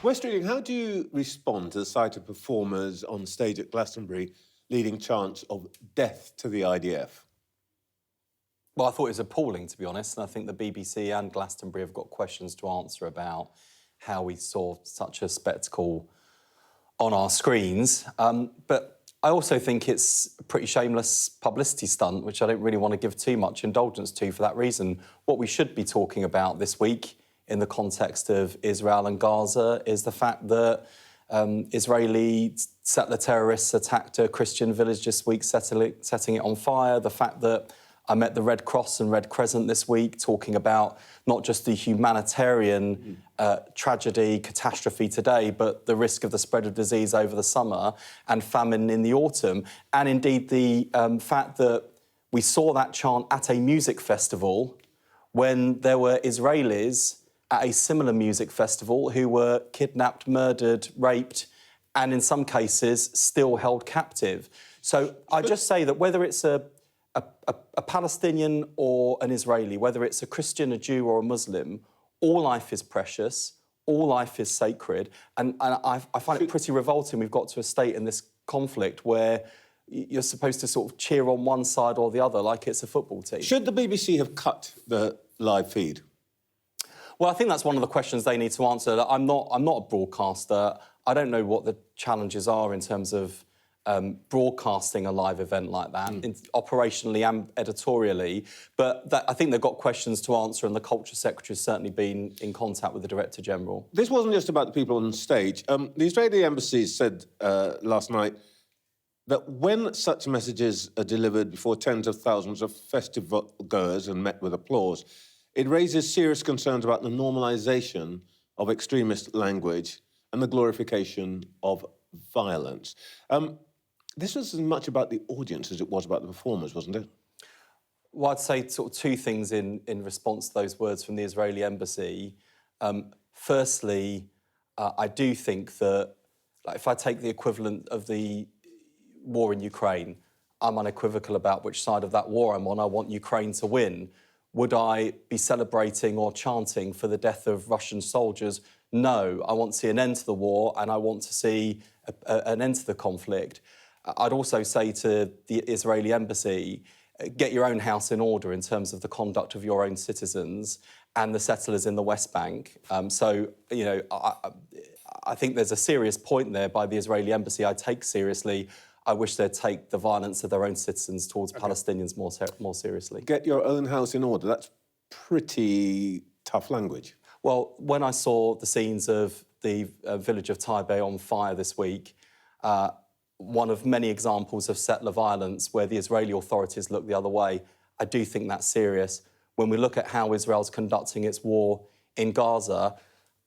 Wes Streeting, how do you respond to the sight of performers on stage at Glastonbury leading chants of death to the IDF? Well, I thought it was appalling, to be honest, and I think the BBC and Glastonbury have got questions to answer about how we saw such a spectacle on our screens. But I also think it's a pretty shameless publicity stunt, which I don't really want to give too much indulgence to for that reason. What we should be talking about this week in the context of Israel and Gaza is the fact that Israeli settler terrorists attacked a Christian village this week, setting it on fire. The fact that I met the Red Cross and Red Crescent this week talking about not just the humanitarian tragedy, catastrophe today, but the risk of the spread of disease over the summer and famine in the autumn. And indeed the fact that we saw that chant at a music festival when there were Israelis at a similar music festival who were kidnapped, murdered, raped, and in some cases still held captive. So I just say that whether it's a Palestinian or an Israeli, whether it's a Christian, a Jew or a Muslim, all life is precious, all life is sacred, and I find it pretty revolting we've got to a state in this conflict where you're supposed to sort of cheer on one side or the other like it's a football team. Should the BBC have cut the live feed? Well, I think that's one of the questions they need to answer. I'm not a broadcaster. I don't know what the challenges are in terms of broadcasting a live event like that, operationally and editorially. But I think they've got questions to answer, and the Culture Secretary has certainly been in contact with the Director General. This wasn't just about the people on stage. The Israeli embassy said last night that when such messages are delivered before tens of thousands of festival goers and met with applause, it raises serious concerns about the normalisation of extremist language and the glorification of violence. This was as much about the audience as it was about the performers, wasn't it? Well, I'd say sort of two things in response to those words from the Israeli embassy. Firstly, I do think that, like, if I take the equivalent of the war in Ukraine, I'm unequivocal about which side of that war I'm on. I want Ukraine to win. Would I be celebrating or chanting for the death of Russian soldiers? No. I want to see an end to the war and I want to see an end to the conflict. I'd also say to the Israeli embassy, get your own house in order in terms of the conduct of your own citizens and the settlers in the West Bank. So, you know, I think there's a serious point there by the Israeli embassy I take seriously. I wish they'd take the violence of their own citizens towards Palestinians more seriously. Get your own house in order. That's pretty tough language. Well, when I saw the scenes of the village of Taibeh on fire this week, one of many examples of settler violence where the Israeli authorities look the other way, I do think that's serious. When we look at how Israel's conducting its war in Gaza,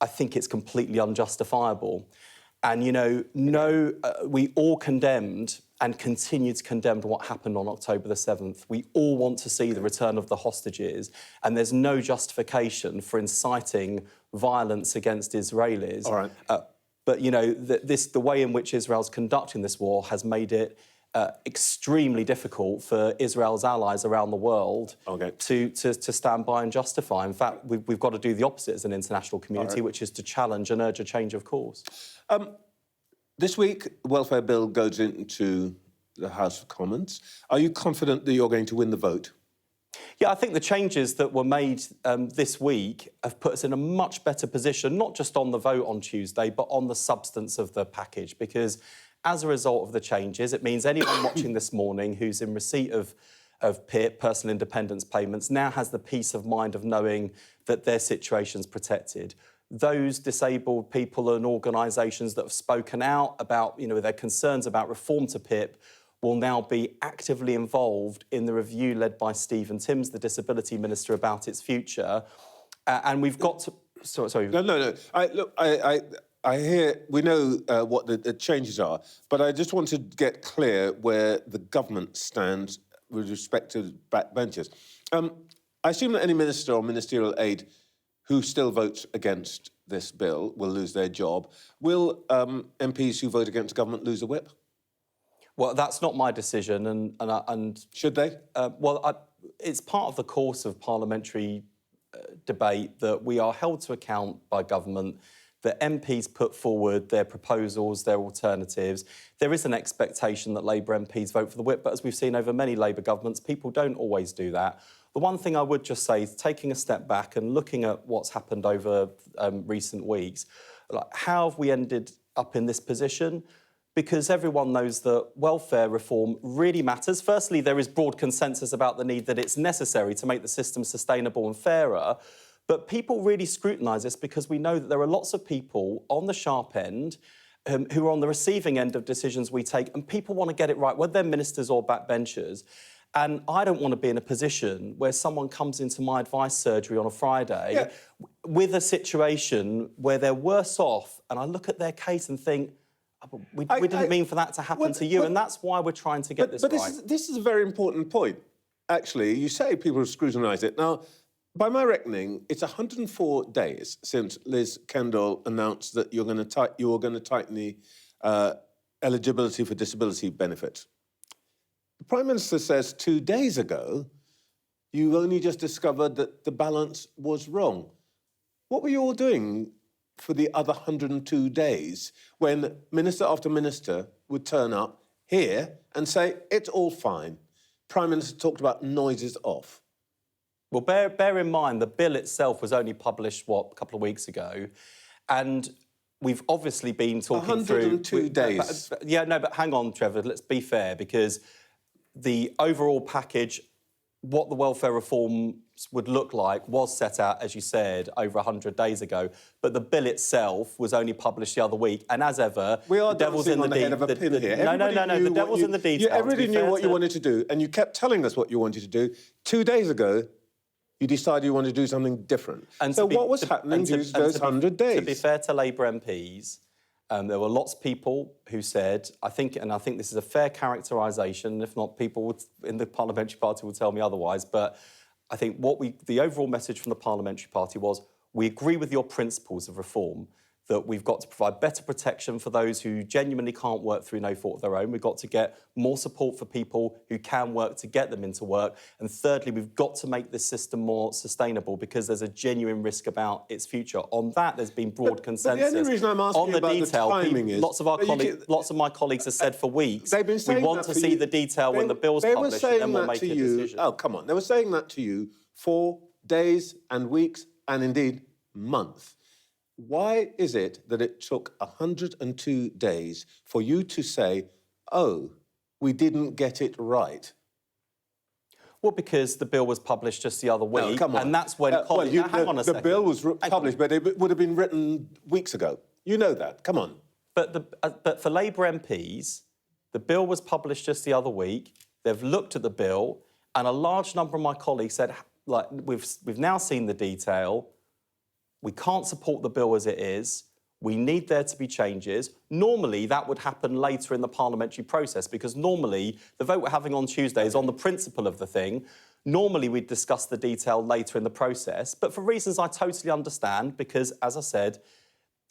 I think it's completely unjustifiable. And, you know, we all condemned and continue to condemn what happened on October the 7th. We all want to see the return of the hostages, and there's no justification for inciting violence against Israelis. All right. But, you know, the way in which Israel's conducting this war has made it extremely difficult for Israel's allies around the world to stand by and justify. In fact, we've got to do the opposite as an international community, which is to challenge and urge a change of course. This week, the welfare bill goes into the House of Commons. Are you confident that you're going to win the vote? Yeah, I think the changes that were made this week have put us in a much better position, not just on the vote on Tuesday, but on the substance of the package, because as a result of the changes, it means anyone watching this morning who's in receipt of PIP, personal independence payments, now has the peace of mind of knowing that their situation's protected. Those disabled people and organisations that have spoken out about, you know, their concerns about reform to PIP will now be actively involved in the review led by Stephen Timms, the Disability Minister, about its future. And we've got to... Sorry. No. I hear, we know what the changes are, but I just want to get clear where the government stands with respect to backbenchers. I assume that any minister or ministerial aide who still votes against this bill will lose their job. Will MPs who vote against government lose a whip? Well, that's not my decision, and should they? It's part of the course of parliamentary debate that we are held to account by government The MPs put forward their proposals, their alternatives. There is an expectation that Labour MPs vote for the whip, but as we've seen over many Labour governments, people don't always do that. The one thing I would just say is taking a step back and looking at what's happened over recent weeks, like, how have we ended up in this position? Because everyone knows that welfare reform really matters. Firstly, there is broad consensus about the need that it's necessary to make the system sustainable and fairer. But people really scrutinise this because we know that there are lots of people on the sharp end who are on the receiving end of decisions we take, and people want to get it right, whether they're ministers or backbenchers. And I don't want to be in a position where someone comes into my advice surgery on a Friday with a situation where they're worse off, and I look at their case and think, we didn't mean for that to happen to you, and that's why we're trying to get this right. But this is a very important point, actually. You say people scrutinise it. Now, by my reckoning, it's 104 days since Liz Kendall announced that you were going to tighten the eligibility for disability benefits. The Prime Minister says 2 days ago, you only just discovered that the balance was wrong. What were you all doing for the other 102 days when minister after minister would turn up here and say, it's all fine? Prime Minister talked about noises off. Well, bear in mind, the bill itself was only published, a couple of weeks ago, and we've obviously been talking through... 102 days. But hang on, Trevor, let's be fair, because the overall package, what the welfare reforms would look like, was set out, as you said, over 100 days ago. But the bill itself was only published the other week. And as ever, the devil's in the head of a pin here. No, the devil's in the details. Everybody knew what you wanted to do, and you kept telling us what you wanted to do. 2 days ago, you decided you wanted to do something different. And so what was happening during those 100 days? To be fair to Labour MPs, there were lots of people who said, I think this is a fair characterisation, if not people in the parliamentary party will tell me otherwise, but I think the overall message from the parliamentary party was, we agree with your principles of reform, that we've got to provide better protection for those who genuinely can't work through no fault of their own. We've got to get more support for people who can work to get them into work. And thirdly, we've got to make this system more sustainable because there's a genuine risk about its future. On that, there's been broad consensus. But the only reason I'm asking on the about detail, the timing is... Lots of my colleagues have said for weeks, they've been saying we want to see the detail when the bill's published and then we'll make a decision. Oh, come on. They were saying that to you for days and weeks and indeed months. Why is it that it took 102 days for you to say, oh, we didn't get it right? Well, because the bill was published just the other week, no, come on. And that's when colleagues... hang on a second. The bill was published, but it would have been written weeks ago. You know that. Come on. But for Labour MPs, the bill was published just the other week. They've looked at the bill, and a large number of my colleagues said, like, we've now seen the detail. We can't support the bill as it is. We need there to be changes. Normally, that would happen later in the parliamentary process because normally the vote we're having on Tuesday is on the principle of the thing. Normally, we'd discuss the detail later in the process. But for reasons I totally understand, because, as I said,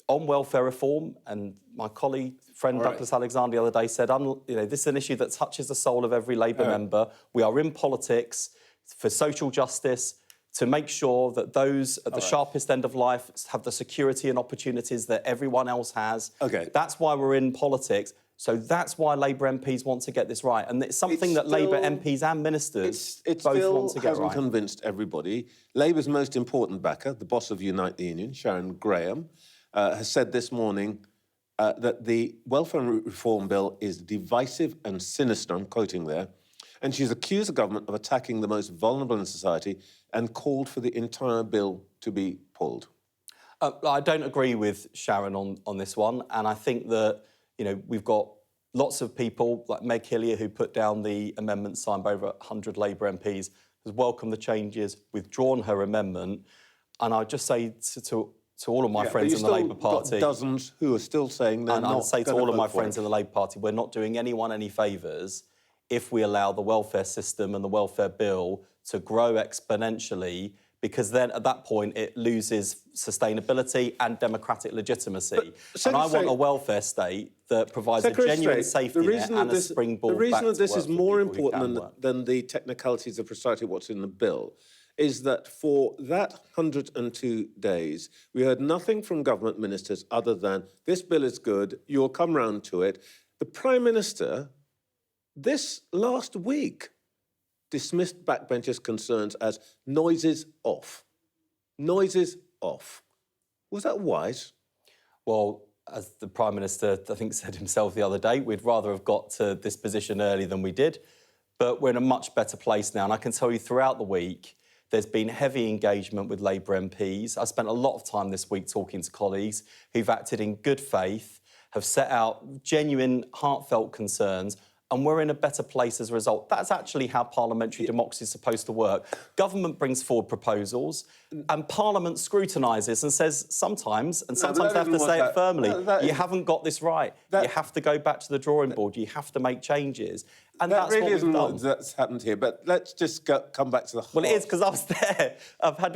on welfare reform, and my colleague, friend Douglas Alexander the other day said, this is an issue that touches the soul of every Labour member. We are in politics for social justice, to make sure that those at the sharpest end of life have the security and opportunities that everyone else has. OK. That's why we're in politics. So that's why Labour MPs want to get this right. And it's something that Labour MPs and ministers both want to get right. It still hasn't convinced everybody. Labour's most important backer, the boss of Unite the Union, Sharon Graham, has said this morning that the welfare reform bill is divisive and sinister, I'm quoting there, and she's accused the government of attacking the most vulnerable in society and called for the entire bill to be pulled. I don't agree with Sharon on this one, and I think that, we've got lots of people, like Meg Hillier, who put down the amendment signed by over 100 Labour MPs, has welcomed the changes, withdrawn her amendment, and I'd just say to all of my friends in the Labour Party... Got dozens who are still saying they're not going to vote for it. And I'd say to all of my friends in the Labour Party, we're not doing anyone any favours if we allow the welfare system and the welfare bill to grow exponentially, because then at that point it loses sustainability and democratic legitimacy. And I want a welfare state that provides a genuine safety net and a springboard back to work. The reason that this is more important than the technicalities of precisely what's in the bill is that for that 102 days, we heard nothing from government ministers other than, this bill is good, you'll come round to it. The Prime Minister, this last week, dismissed backbenchers' concerns as noises off. Noises off. Was that wise? Well, as the Prime Minister, I think, said himself the other day, we'd rather have got to this position early than we did. But we're in a much better place now. And I can tell you throughout the week, there's been heavy engagement with Labour MPs. I spent a lot of time this week talking to colleagues who've acted in good faith, have set out genuine, heartfelt concerns, and we're in a better place as a result. That's actually how parliamentary democracy is supposed to work. Government brings forward proposals, and Parliament scrutinises and says sometimes, and sometimes they have to say it firmly, you haven't got this right. You have to go back to the drawing board. You have to make changes. And that that's really what isn't we've done. that's happened here. But let's just come back to the heart. Well, it is, because I was there.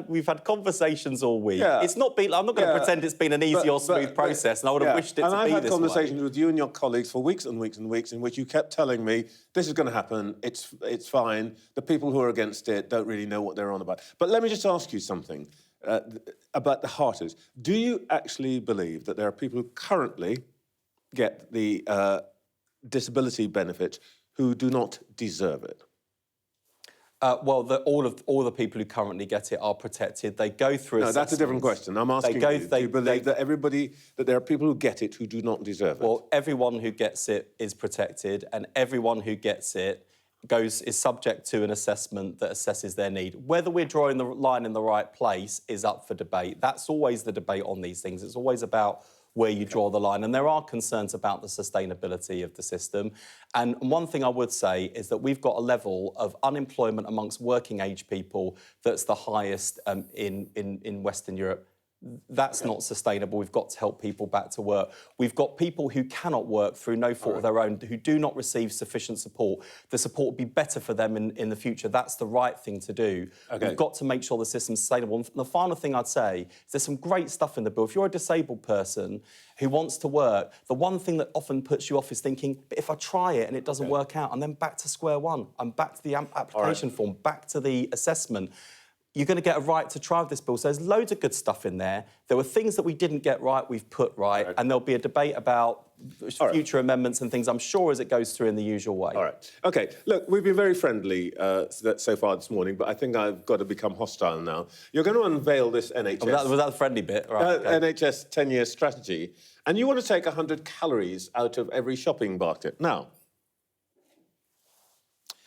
We've had conversations all week. Yeah. It's not been. I'm not going to pretend it's been an easy or smooth process, and I would have wished it to be this way. And I've had conversations with you and your colleagues for weeks and weeks and weeks in which you kept telling me, this is going to happen, it's fine, the people who are against it don't really know what they're on about. But let me just ask you something about the Hearters. Do you actually believe that there are people who currently get the disability benefits who do not deserve it? Well, all the people who currently get it are protected. They go through. No, that's a different question. I'm asking you. Do you believe that there are people who get it who do not deserve it? Well, everyone who gets it is protected, and everyone who gets it is subject to an assessment that assesses their need. Whether we're drawing the line in the right place is up for debate. That's always the debate on these things. It's always about where you draw the line. And there are concerns about the sustainability of the system. And one thing I would say is that we've got a level of unemployment amongst working age people that's the highest in Western Europe. That's not sustainable. We've got to help people back to work. We've got people who cannot work through no fault of their own, who do not receive sufficient support. The support would be better for them in the future. That's the right thing to do. Okay. We've got to make sure the system's sustainable. And the final thing I'd say is there's some great stuff in the bill. If you're a disabled person who wants to work, the one thing that often puts you off is thinking, but if I try it and it doesn't work out, I'm then back to square one. I'm back to the application form, back to the assessment. You're going to get a right to try this bill. So there's loads of good stuff in there. There were things that we didn't get right, we've put right, and there'll be a debate about future amendments and things, I'm sure, as it goes through in the usual way. All right. OK, look, we've been very friendly so far this morning, but I think I've got to become hostile now. You're going to unveil this NHS... Was that the friendly bit? Right, NHS 10-year strategy, and you want to take 100 calories out of every shopping basket. Now...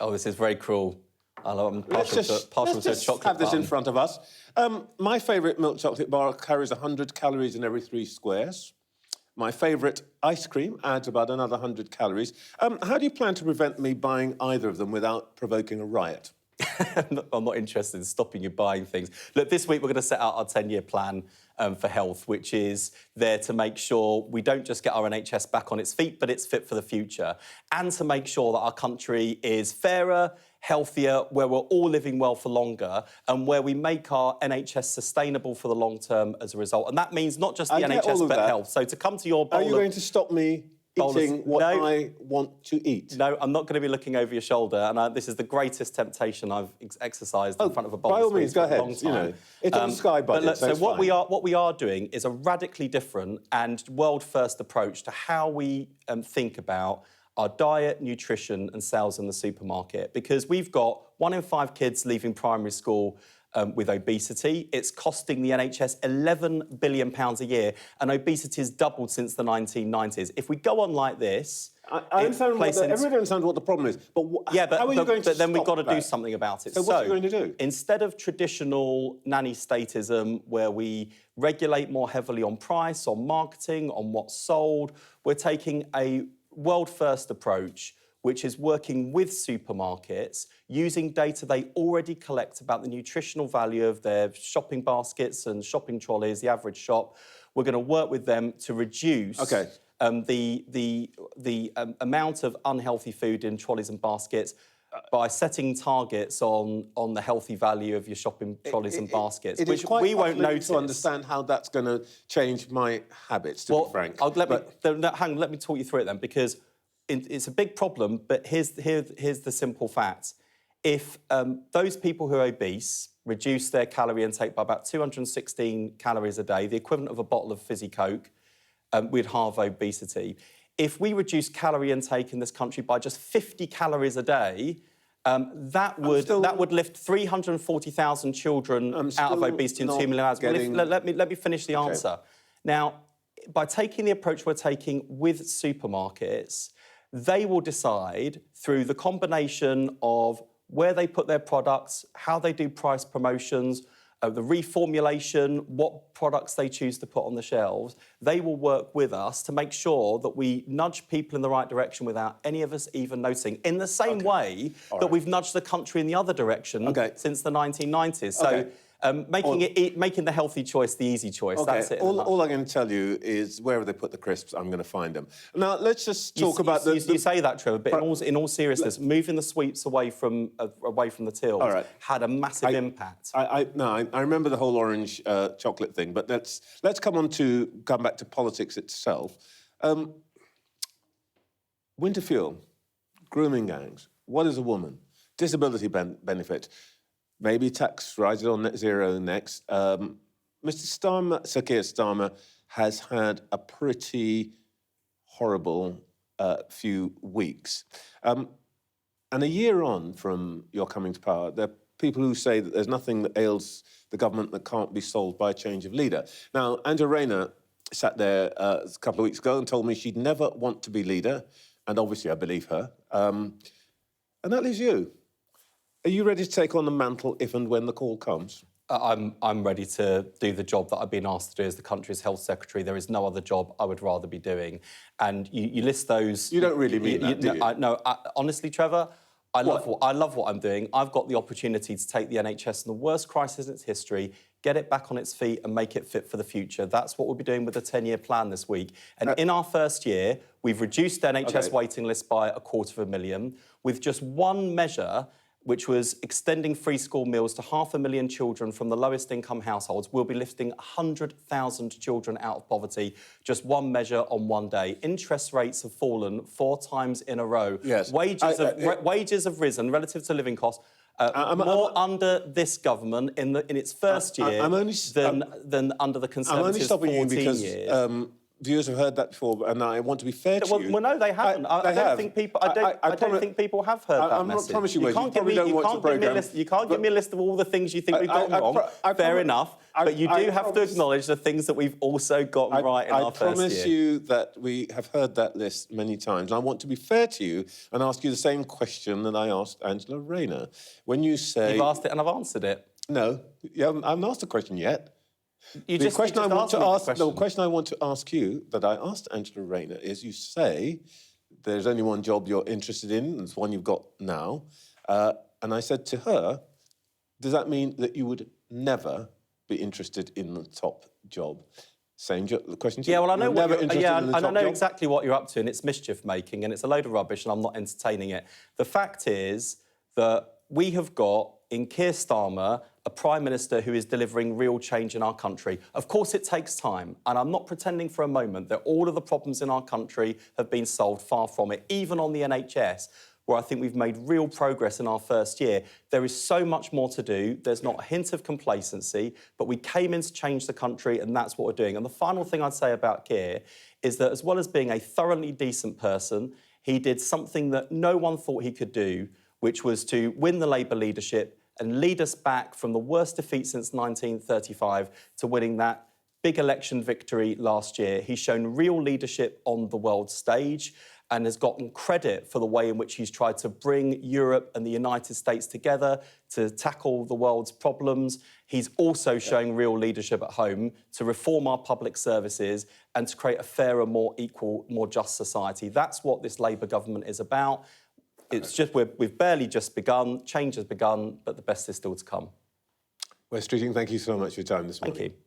Oh, this is very cruel. I'm partial to chocolate have this button. in front of us. My favourite milk chocolate bar carries 100 calories in every 3 squares. My favourite ice cream adds about another 100 calories. How do you plan to prevent me buying either of them without provoking a riot? I'm not interested in stopping you buying things. Look, this week we're going to set out our 10-year plan for health, which is there to make sure we don't just get our NHS back on its feet, but it's fit for the future, and to make sure that our country is fairer, healthier, where we're all living well for longer, and where we make our NHS sustainable for the long term as a result. And that means not just the NHS, but health. So to come to your bowl Are you going to stop me eating what I want to eat? No, I'm not going to be looking over your shoulder, and this is the greatest temptation I've exercised in front of a bowl. By all means, go ahead. You know, it's on Sky budget. But so what we are doing is a radically different and world-first approach to how we think about our diet, nutrition and sales in the supermarket, because we've got 1 in 5 kids leaving primary school with obesity. It's costing the NHS £11 billion a year, and obesity has doubled since the 1990s. If we go on like this... I understand everyone understands what the problem is, but how are you going to then we've got to do something about it. So what are you going to do? Instead of traditional nanny statism, where we regulate more heavily on price, on marketing, on what's sold, we're taking a world-first approach, which is working with supermarkets, using data they already collect about the nutritional value of their shopping baskets and shopping trolleys, the average shop. We're going to work with them to reduce the amount of unhealthy food in trolleys and baskets by setting targets on the healthy value of your shopping trolleys and baskets, which we won't notice. To understand how that's going to change my habits, to be frank. Let me talk you through it then, because it's a big problem, but here's the simple fact. If those people who are obese reduce their calorie intake by about 216 calories a day, the equivalent of a bottle of fizzy Coke, we'd halve obesity. If we reduce calorie intake in this country by just 50 calories a day, that would lift 340,000 children out of obesity and 2 million lives. Let me finish the answer. Now, by taking the approach we're taking with supermarkets, they will decide through the combination of where they put their products, how they do price promotions, the reformulation, what products they choose to put on the shelves. They will work with us to make sure that we nudge people in the right direction without any of us even noticing, in the same way that we've nudged the country in the other direction since the 1990s. So making the healthy choice the easy choice. That's it. All I'm going to tell you is wherever they put the crisps, I'm going to find them. Now, let's just talk about you say that, Trevor, but in all seriousness, moving the sweeps away from the tills had a massive impact. I remember the whole orange chocolate thing, but let's come back to politics itself. Winter fuel, grooming gangs, what is a woman? Disability benefit. Maybe tax rises on net zero next. Mr. Starmer, Sir Keir Starmer, has had a pretty horrible few weeks. And a year on from your coming to power, there are people who say that there's nothing that ails the government that can't be solved by a change of leader. Now, Angela Rayner sat there a couple of weeks ago and told me she'd never want to be leader, and obviously I believe her. And that leaves you. Are you ready to take on the mantle if and when the call comes? I'm ready to do the job that I've been asked to do as the country's health secretary. There is no other job I would rather be doing. And you list those. You don't really mean that, do you? Honestly, Trevor, I love what I'm doing. I've got the opportunity to take the NHS in the worst crisis in its history, get it back on its feet and make it fit for the future. That's what we'll be doing with the 10-year plan this week. And in our first year, we've reduced the NHS waiting list by 250,000 with just one measure, which was extending free school meals to 500,000 children from the lowest income households. We'll be lifting 100,000 children out of poverty, just one measure on one day. Interest rates have fallen 4 times in a row. Yes. Wages have risen relative to living costs. More under this government in its first year than under the Conservatives' 14 years. Viewers have heard that before, and I want to be fair to you. Well, no, they haven't. I don't think people have heard that message. I promise you, you probably don't watch the programme. You can't give me a list of all the things you think we've gotten wrong. Fair enough. But you do have to acknowledge the things that we've also gotten right in our first year. I promise you that we have heard that list many times. And I want to be fair to you and ask you the same question that I asked Angela Rayner. When you say... You've asked it and I've answered it. No, I haven't asked the question yet. The question I want to ask you, that I asked Angela Rayner, is you say there's only one job you're interested in, and it's one you've got now. And I said to her, does that mean that you would never be interested in the top job? Same question to you. Yeah, well, I know I know exactly what you're up to, and it's mischief making, and it's a load of rubbish, and I'm not entertaining it. The fact is that we have got in Keir Starmer a Prime Minister who is delivering real change in our country. Of course, it takes time, and I'm not pretending for a moment that all of the problems in our country have been solved. Far from it. Even on the NHS, where I think we've made real progress in our first year, there is so much more to do. There's not a hint of complacency, but we came in to change the country, and that's what we're doing. And the final thing I'd say about Keir is that as well as being a thoroughly decent person, he did something that no one thought he could do, which was to win the Labour leadership and lead us back from the worst defeat since 1935 to winning that big election victory last year. He's shown real leadership on the world stage and has gotten credit for the way in which he's tried to bring Europe and the United States together to tackle the world's problems. He's also showing real leadership at home to reform our public services and to create a fairer, more equal, more just society. That's what this Labour government is about. It's just we've barely just begun. Change has begun, but the best is still to come. Wes Streeting, thank you so much for your time this morning. Thank you.